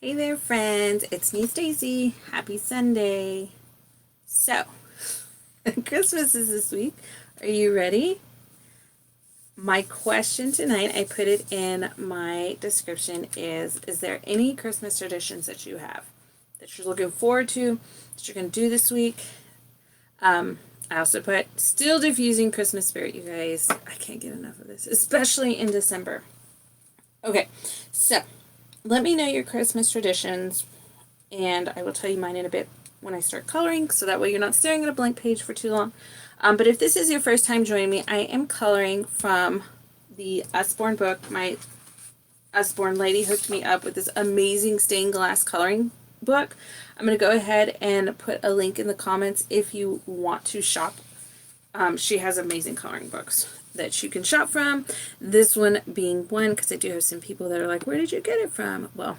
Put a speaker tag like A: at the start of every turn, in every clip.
A: Hey there, friends. It's me, Stacy. Happy Sunday. So, Christmas is this week. Are you ready? My question tonight, I put it in my description, is there any Christmas traditions that you have that you're looking forward to, that you're going to do this week? I also put still diffusing Christmas spirit, you guys. I can't get enough of this, especially in December. Okay, so let me know your Christmas traditions, and I will tell you mine in a bit when I start coloring, so that way you're not staring at a blank page for too long. But if this is your first time joining me, I am coloring from the Usborne book. My Usborne lady hooked me up with this amazing stained glass coloring book. I'm going to go ahead and put a link in the comments if you want to shop. She has amazing coloring books that you can shop from. This one being one, because I do have some people that are like, where did you get it from? Well,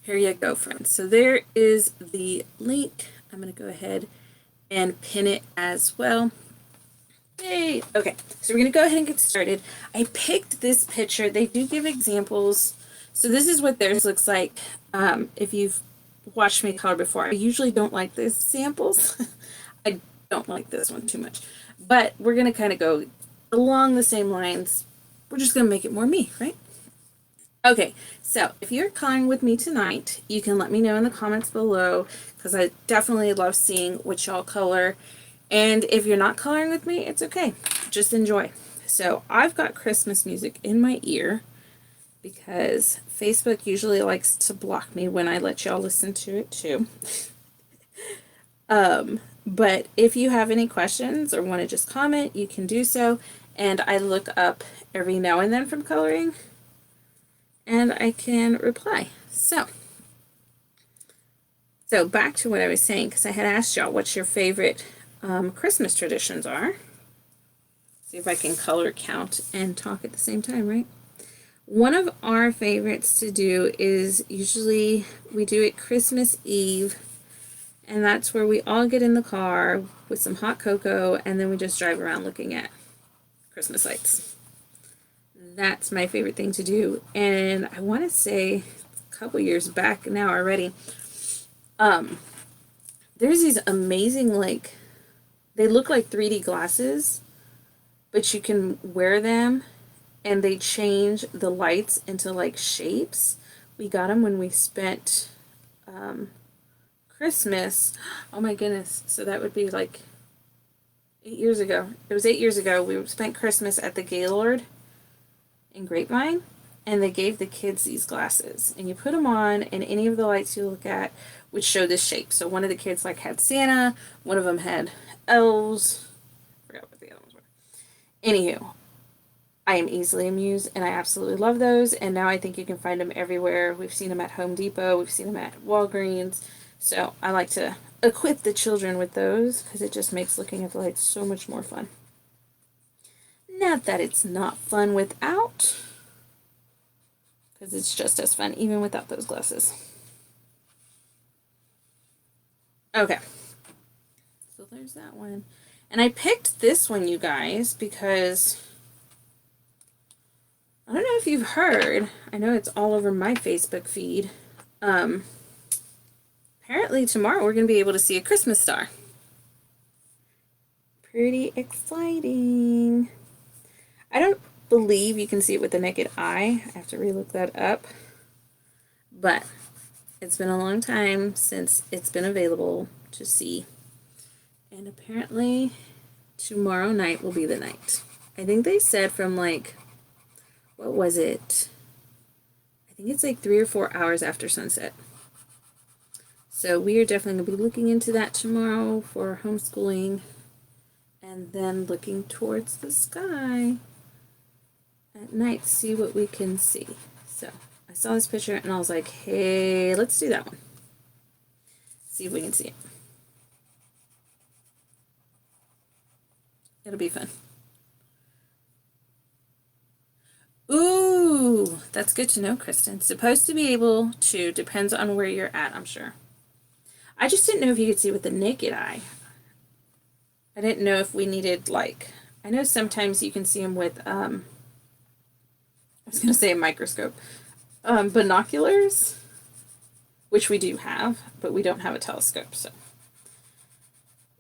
A: here you go, friends. So there is the link. I'm going to go ahead and pin it as well. Yay! Okay, so we're going to go ahead and get started. I picked this picture. They do give examples. So this is what theirs looks like. If you've watched me color before, I usually don't like the samples. I don't like this one too much. But we're going to kind of go along the same lines. We're just going to make it more me, right? Okay, so if you're coloring with me tonight, you can let me know in the comments below, because I definitely love seeing what y'all color. And if you're not coloring with me, it's okay. Just enjoy. So I've got Christmas music in my ear because Facebook usually likes to block me when I let y'all listen to it too. But if you have any questions or want to just comment, you can do so. And I look up every now and then from coloring, and I can reply. So back to what I was saying, because I had asked y'all what your favorite Christmas traditions are. See if I can color count and talk at the same time, right? One of our favorites to do is usually we do it Christmas Eve, and that's where we all get in the car with some hot cocoa, and then we just drive around looking at Christmas lights. That's my favorite thing to do. And I want to say a couple years back now already, there's these amazing, like, they look like 3D glasses, but you can wear them and they change the lights into like shapes. We got them when we spent Christmas. Oh my goodness. So that would be like 8 years ago. It was 8 years ago. We spent Christmas at the Gaylord in Grapevine, and they gave the kids these glasses, and you put them on, and any of the lights you look at would show this shape. So one of the kids like had Santa, one of them had elves. I forgot what the other ones were. Anywho, I am easily amused, and I absolutely love those. And now I think you can find them everywhere. We've seen them at Home Depot. We've seen them at Walgreens. So I like to equip the children with those because it just makes looking at the lights so much more fun. Not that it's not fun without, because it's just as fun even without those glasses. Okay, so there's that one. And I picked this one, you guys, because I don't know if you've heard, I know it's all over my Facebook feed. Apparently tomorrow we're going to be able to see a Christmas star. Pretty exciting. I don't believe you can see it with the naked eye. I have to relook that up. But it's been a long time since it's been available to see. And apparently tomorrow night will be the night. I think they said from like, what was it? I think it's like 3 or 4 hours after sunset. So we are definitely going to be looking into that tomorrow for homeschooling, and then looking towards the sky at night to see what we can see. So I saw this picture and I was like, hey, let's do that one. See if we can see it. It'll be fun. Ooh, that's good to know, Kristen. Supposed to be able to, depends on where you're at, I'm sure. I just didn't know if you could see with the naked eye. I didn't know if we needed, like, I know sometimes you can see them with, I was going to say a microscope, binoculars, which we do have, but we don't have a telescope. So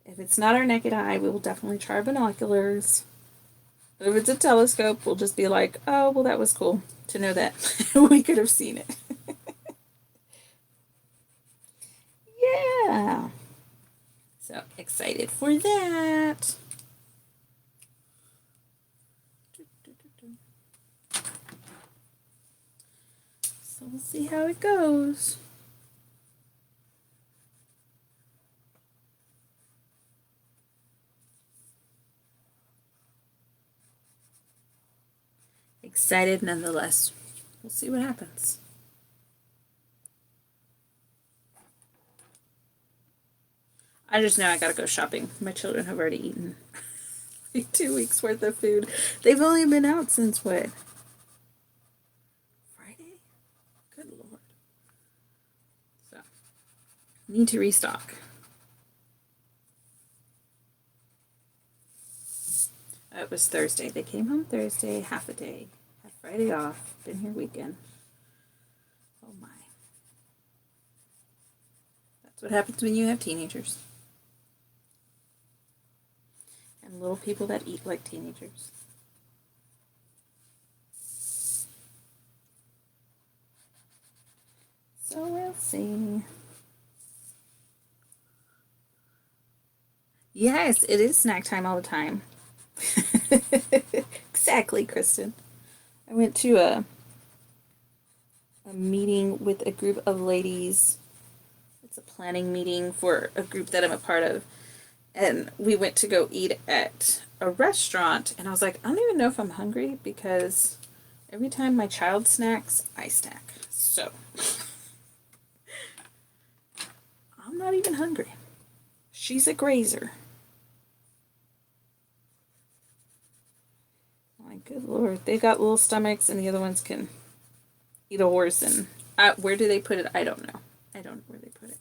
A: if it's not our naked eye, we will definitely try binoculars. But if it's a telescope, we'll just be like, oh, well, that was cool to know that we could have seen it. Yeah. So excited for that. So we'll see how it goes. Excited nonetheless. We'll see what happens. I just know I gotta go shopping. My children have already eaten like 2 weeks worth of food. They've only been out since what? Friday? Good Lord. So, need to restock. It was Thursday. They came home Thursday, half a day. Had Friday off. Been here weekend. Oh my. That's what happens when you have teenagers. And little people that eat like teenagers. So we'll see. Yes, it is snack time all the time. Exactly, Kristen. I went to a meeting with a group of ladies. It's a planning meeting for a group that I'm a part of. And we went to go eat at a restaurant. And I was like, I don't even know if I'm hungry because every time my child snacks, I snack. So I'm not even hungry. She's a grazer. My good Lord. They got little stomachs and the other ones can eat a horse. And where do they put it? I don't know. I don't know where they put it.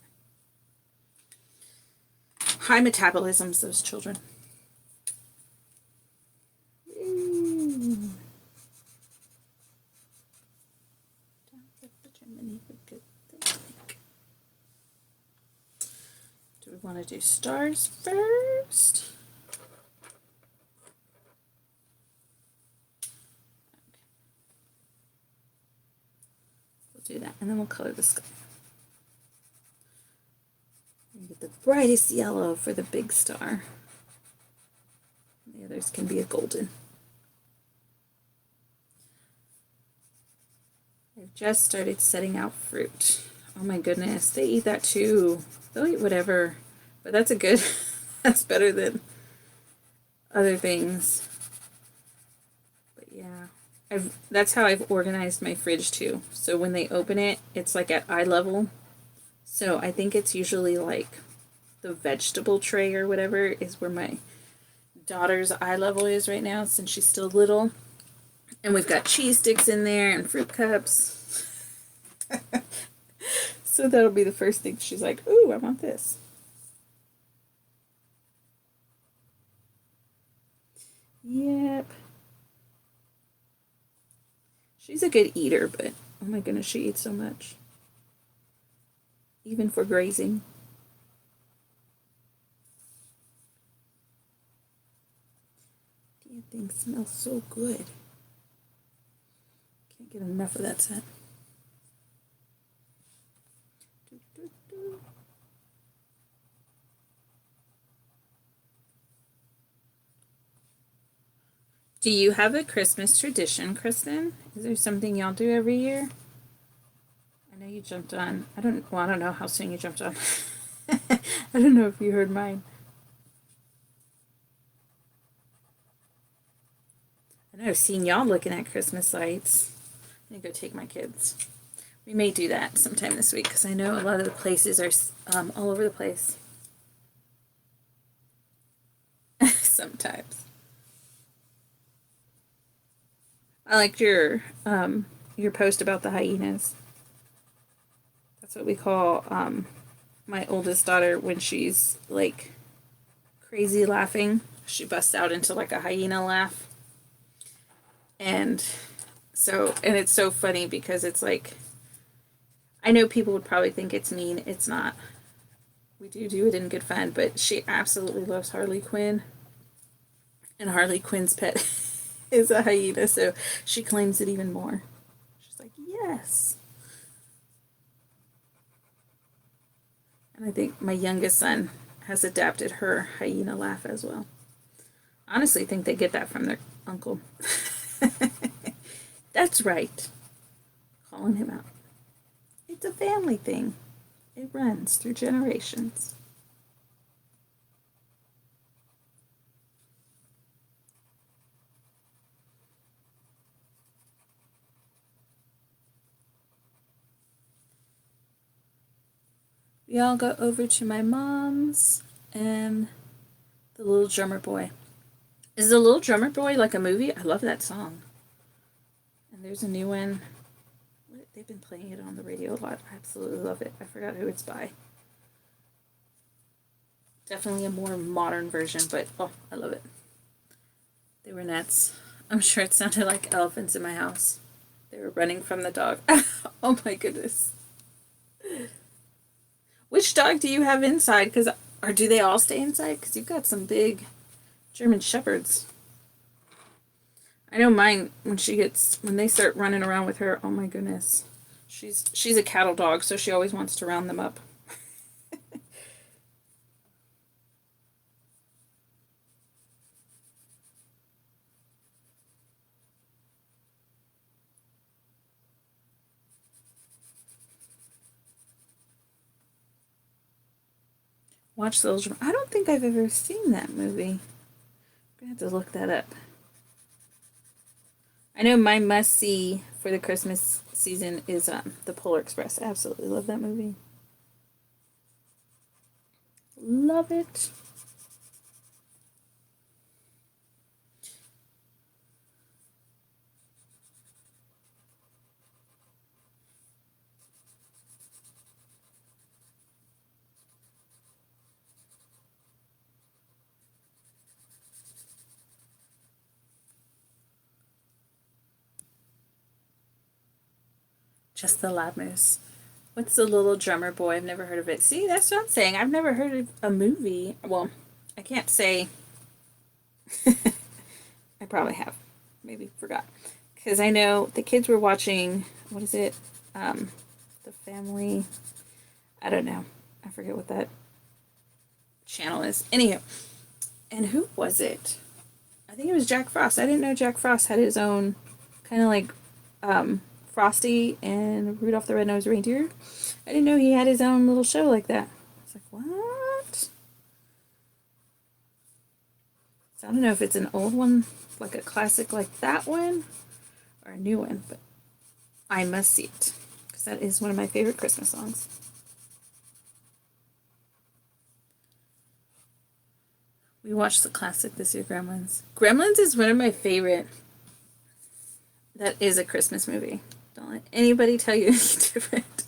A: High metabolisms, those children. Do we want to do stars first? We'll do that, and then we'll color the sky. And get the brightest yellow for the big star. The others can be a golden. I've just started setting out fruit. Oh my goodness, they eat that too. They'll eat whatever, but that's a good, that's better than other things. But yeah, that's how I've organized my fridge too. So when they open it, it's like at eye level. So I think it's usually like the vegetable tray or whatever is where my daughter's eye level is right now since she's still little. And we've got cheese sticks in there and fruit cups. So that'll be the first thing she's like, ooh, I want this. Yep. She's a good eater, but oh my goodness, she eats so much. Even for grazing. Damn thing smells so good. Can't get enough of that scent. Do you have a Christmas tradition, Kristen? Is there something y'all do every year? I know you jumped on. I don't know how soon you jumped on. I don't know if you heard mine. I know I've seen y'all looking at Christmas lights. I'm gonna go take my kids. We may do that sometime this week because I know a lot of the places are all over the place. Sometimes. I liked your post about the hyenas. That's what we call my oldest daughter when she's like crazy laughing. She busts out into like a hyena laugh. And it's so funny because it's like I know people would probably think it's mean. It's not. We do it in good fun, but she absolutely loves Harley Quinn. And Harley Quinn's pet is a hyena, so she claims it even more. She's like, yes. And I think my youngest son has adapted her hyena laugh as well. Honestly, I think they get that from their uncle. That's right. Calling him out. It's a family thing. It runs through generations. We all go over to my mom's and the Little Drummer Boy. Is the Little Drummer Boy like a movie? I love that song. And there's a new one. They've been playing it on the radio a lot. I absolutely love it. I forgot who it's by. Definitely a more modern version, but oh, I love it. They were nuts. I'm sure it sounded like elephants in my house. They were running from the dog. Oh my goodness. Which dog do you have inside? Or do they all stay inside? Because you've got some big German Shepherds. I know mine, when they start running around with her, oh my goodness. She's a cattle dog, so she always wants to round them up. Watch those. I don't think I've ever seen that movie. I'm gonna have to look that up. I know my must see for the Christmas season is the Polar Express. I absolutely love that movie. Love it. Just the Lab Moose. What's the Little Drummer Boy? I've never heard of it. See, that's what I'm saying. I've never heard of a movie. Well, I can't say. I probably have. Maybe forgot. Because I know the kids were watching. What is it? The Family. I don't know. I forget what that channel is. Anyhow. And who was it? I think it was Jack Frost. I didn't know Jack Frost had his own kind of like Frosty and Rudolph the Red-Nosed Reindeer. I didn't know he had his own little show like that. I was like, what? So I don't know if it's an old one, like a classic like that one, or a new one, but I must see it because that is one of my favorite Christmas songs. We watched the classic this year, Gremlins. Gremlins is one of my favorite. That is a Christmas movie. Don't let anybody tell you any different.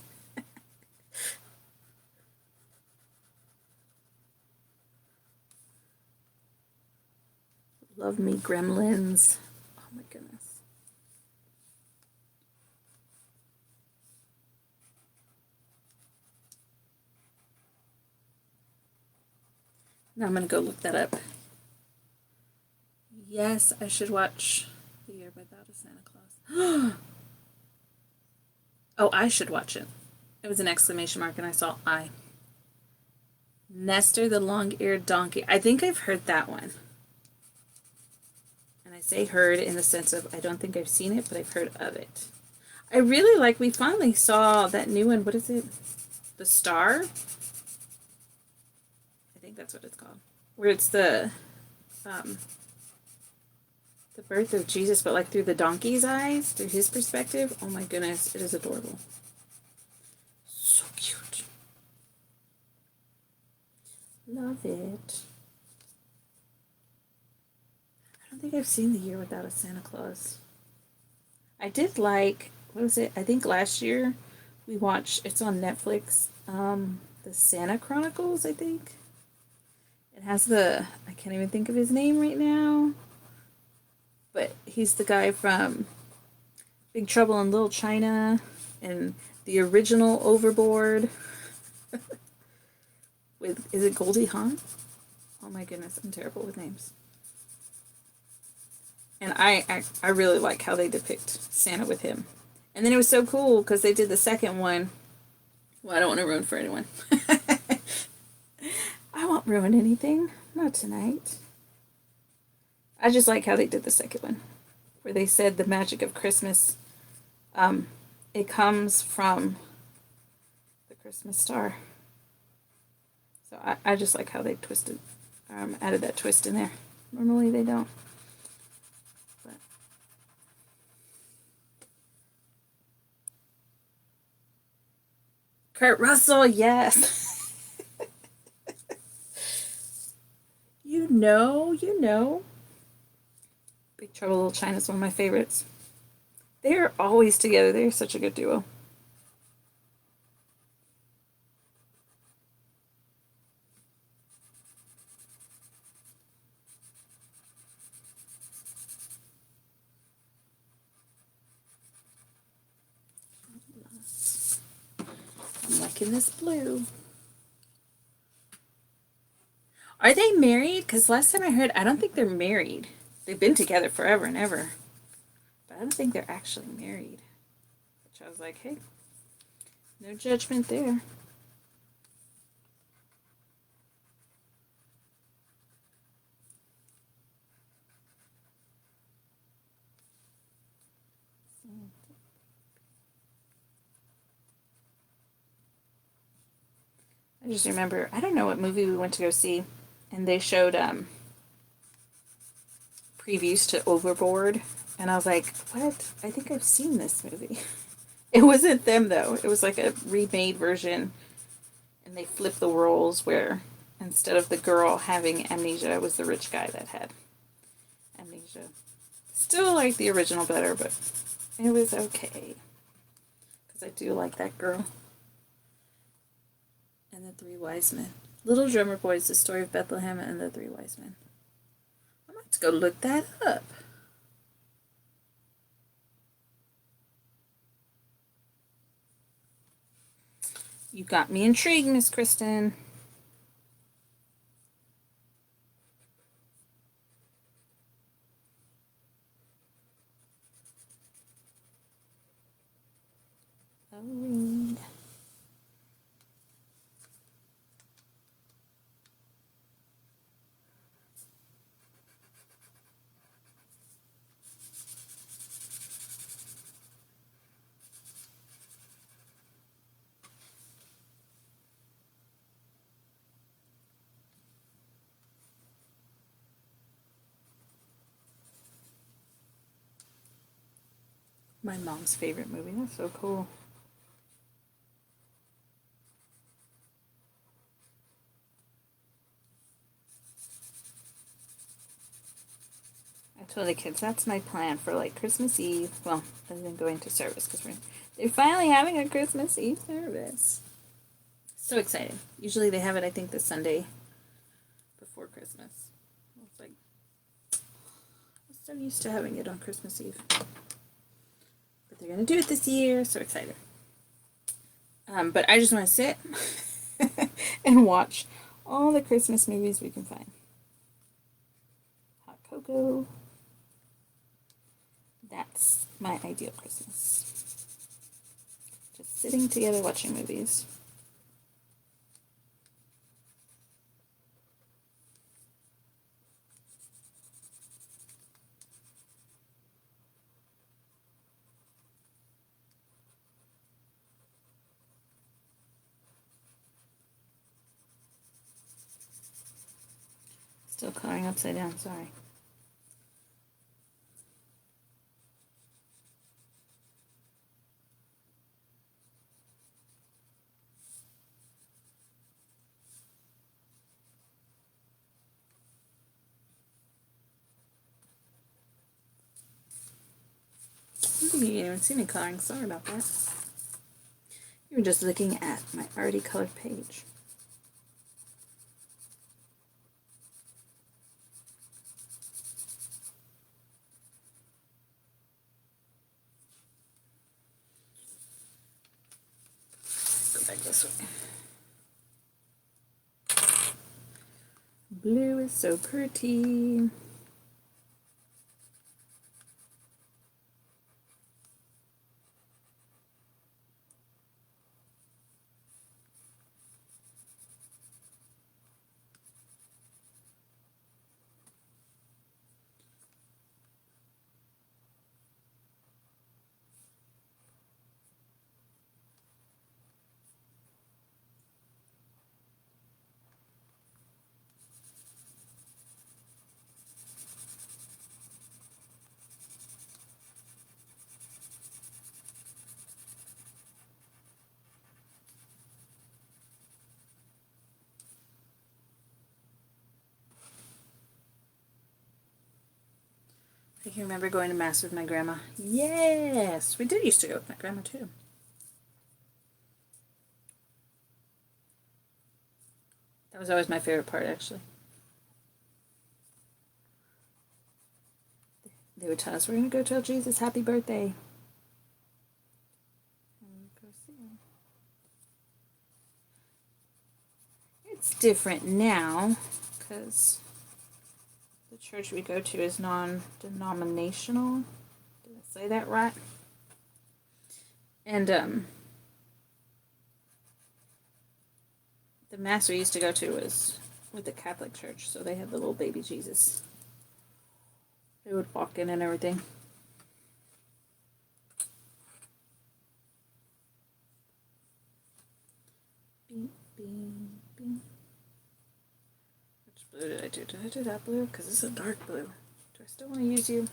A: Love me, Gremlins. Oh my goodness. Now I'm gonna go look that up. Yes, I should watch The Year Without a Santa Claus. Oh, I should watch it. It was an exclamation mark, and I saw I. Nestor the Long-Eared Donkey. I think I've heard that one. And I say heard in the sense of I don't think I've seen it, but I've heard of it. I really like, we finally saw that new one. What is it? The Star? I think that's what it's called. Where it's um, the birth of Jesus, but like through the donkey's eyes, through his perspective. Oh my goodness, it is adorable. So cute. Love it. I don't think I've seen The Year Without a Santa Claus. I did like, what was it? I think last year we watched, it's on Netflix, the Santa Chronicles, I think. It has I can't even think of his name right now, but he's the guy from Big Trouble in Little China. and the original Overboard with, is it Goldie Hawn? Oh my goodness, I'm terrible with names. And I really like how they depict Santa with him. And then it was so cool because they did the second one. Well, I don't want to ruin for anyone. I won't ruin anything. Not tonight. I just like how they did the second one, where they said the magic of Christmas, it comes from the Christmas star. So I just like how they twisted, added that twist in there. Normally they don't. But Kurt Russell, yes. You know. Big Trouble Little China is one of my favorites. They're always together. They're such a good duo. I'm liking this blue. Are they married? Because last time I heard, I don't think they're married. They've been together forever and ever. But I don't think they're actually married. Which I was like, hey, no judgment there. I just remember, I don't know what movie we went to go see, and they showed previews to Overboard, and I was like, what? I think I've seen this movie. It wasn't them, though. It was like a remade version, and they flipped the roles where instead of the girl having amnesia, it was the rich guy that had amnesia. Still like the original better, but it was okay. Because I do like that girl. And the Three Wise Men. Little Drummer Boys, the Story of Bethlehem, and the Three Wise Men. I might have to go look that up. You got me intrigued, Miss Kristen. Halloween. My mom's favorite movie. That's so cool. I told the kids that's my plan for like Christmas Eve. Well, other than going to service because they're finally having a Christmas Eve service. So excited. Usually they have it, I think, the Sunday before Christmas. It's like I'm so used to having it on Christmas Eve, but they're gonna do it this year. So excited. But I just want to sit and watch all the Christmas movies we can find. Hot cocoa. That's my ideal Christmas. Just sitting together watching movies. Still coloring upside down, sorry. You didn't even see me coloring, sorry about that. You were just looking at my already colored page. back this way. Blue is so pretty. I can remember going to Mass with my grandma. Yes! We did used to go with my grandma too. That was always my favorite part, actually. They would tell us, we're going to go tell Jesus happy birthday. And we'd go see him. It's different now, because the church we go to is non-denominational. Did I say that right? And the Mass we used to go to was with the Catholic Church, so they had the little baby Jesus. They would walk in and everything. Beep, beep, beep. Which blue did I do? Did I do that blue? Because this is a dark blue. Do I still want to use you?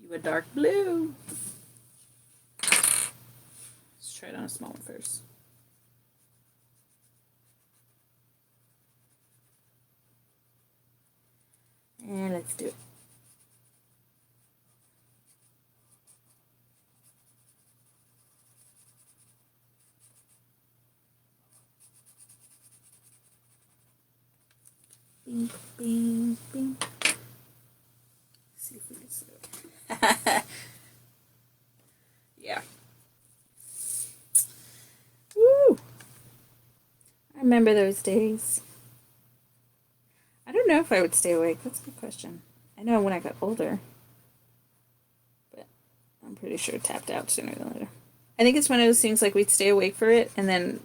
A: You a dark blue. Let's try it on a small one first. And let's do it. Bing, bing, bing. Let's see if we can see it. Yeah. Woo! I remember those days. I don't know if I would stay awake. That's a good question. I know when I got older, but I'm pretty sure tapped out sooner than later. I think it's one of those things like we'd stay awake for it, and then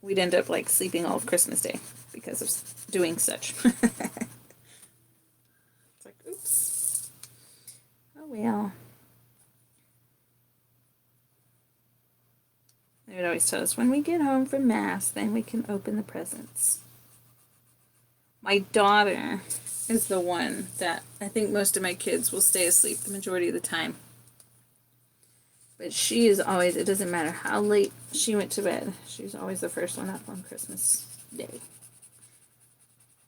A: we'd end up like sleeping all of Christmas Day because of doing such. It's like, oops. Oh well. They would always tell us, when we get home from Mass, then we can open the presents. My daughter is the one that I think most of my kids will stay asleep the majority of the time. But she is always, it doesn't matter how late she went to bed, she's always the first one up on Christmas Day.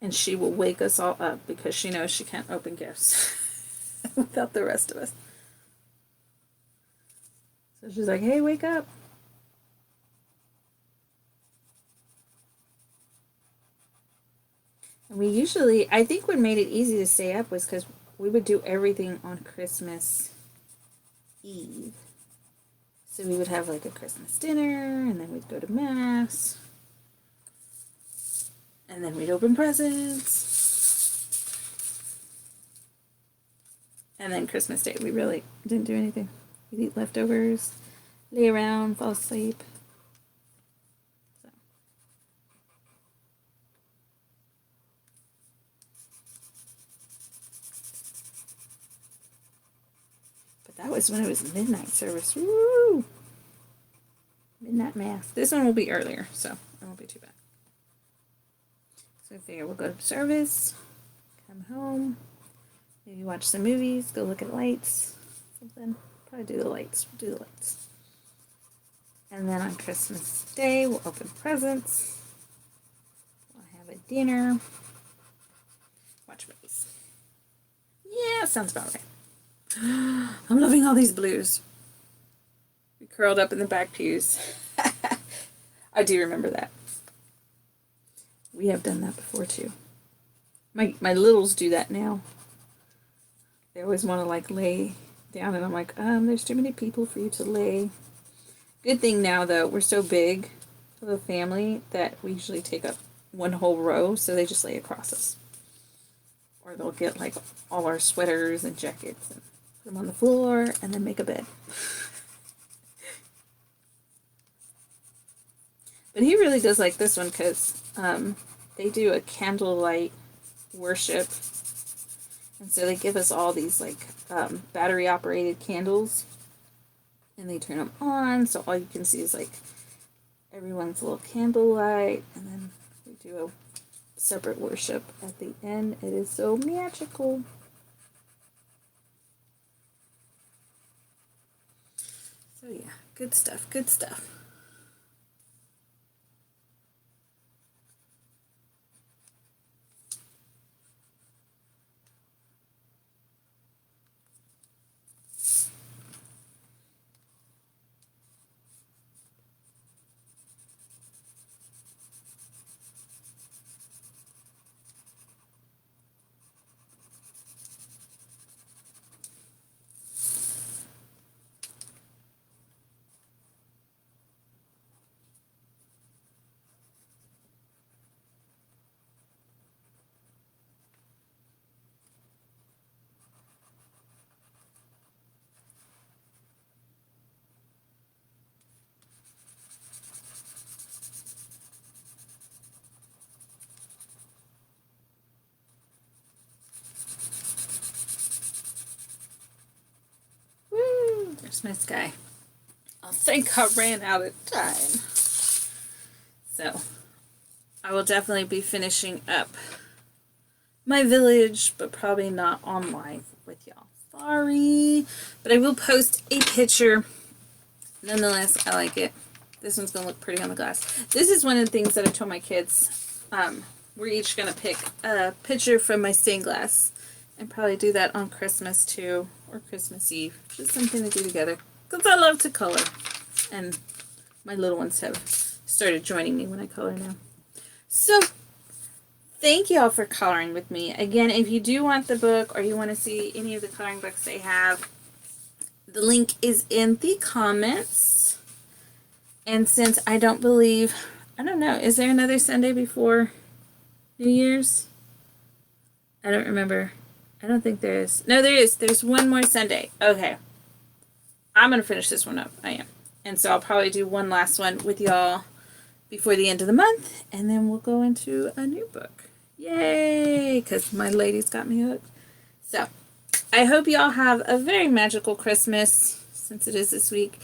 A: And she will wake us all up because she knows she can't open gifts without the rest of us. So she's like, hey, wake up. And we usually, I think what made it easy to stay up was because we would do everything on Christmas Eve. So we would have like a Christmas dinner, and then we'd go to Mass, and then we'd open presents. And then Christmas Day, we really didn't do anything. We'd eat leftovers, lay around, fall asleep. So. But that was when it was midnight service. Woo! Midnight Mass. This one will be earlier, so it won't be too bad. So I figure we'll go to service, come home, maybe watch some movies, go look at lights, something. Probably do the lights. We'll do the lights. And then on Christmas Day, we'll open presents. We'll have a dinner. Watch movies. Yeah, sounds about right. I'm loving all these blues. We curled up in the back pews. I do remember that. We have done that before too. My littles do that now. They always want to like lay down, and I'm like, there's too many people for you to lay. Good thing now, though, we're so big of a family that we usually take up one whole row, so they just lay across us. Or they'll get like all our sweaters and jackets and put them on the floor and then make a bed. But he really does like this one because they do a candlelight worship. And so they give us all these like battery operated candles. And they turn them on, so all you can see is like everyone's little candlelight. And then we do a separate worship at the end. It is so magical. So yeah, good stuff, good stuff. Woo! There's my sky. I think I ran out of time. So, I will definitely be finishing up my village, but probably not on live with y'all. Sorry. But I will post a picture. Nonetheless, I like it. This one's going to look pretty on the glass. This is one of the things that I told my kids. We're each going to pick a picture from my stained glass. And probably do that on Christmas too. Or Christmas Eve. Just something to do together. Because I love to color. And my little ones have started joining me when I color now. So, thank y'all for coloring with me. Again, if you do want the book or you want to see any of the coloring books they have, the link is in the comments. And since I don't know, is there another Sunday before New Year's? I don't remember. I don't think there is. No, there is. There's one more Sunday. Okay. I'm going to finish this one up. I am. And so I'll probably do one last one with y'all before the end of the month. And then we'll go into a new book. Yay! Because my lady's got me hooked. So, I hope y'all have a very magical Christmas, since it is this week,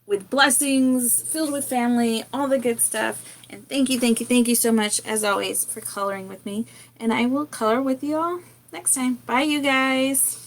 A: with blessings, filled with family, all the good stuff. And thank you so much, as always, for coloring with me. And I will color with y'all next time. Bye, you guys!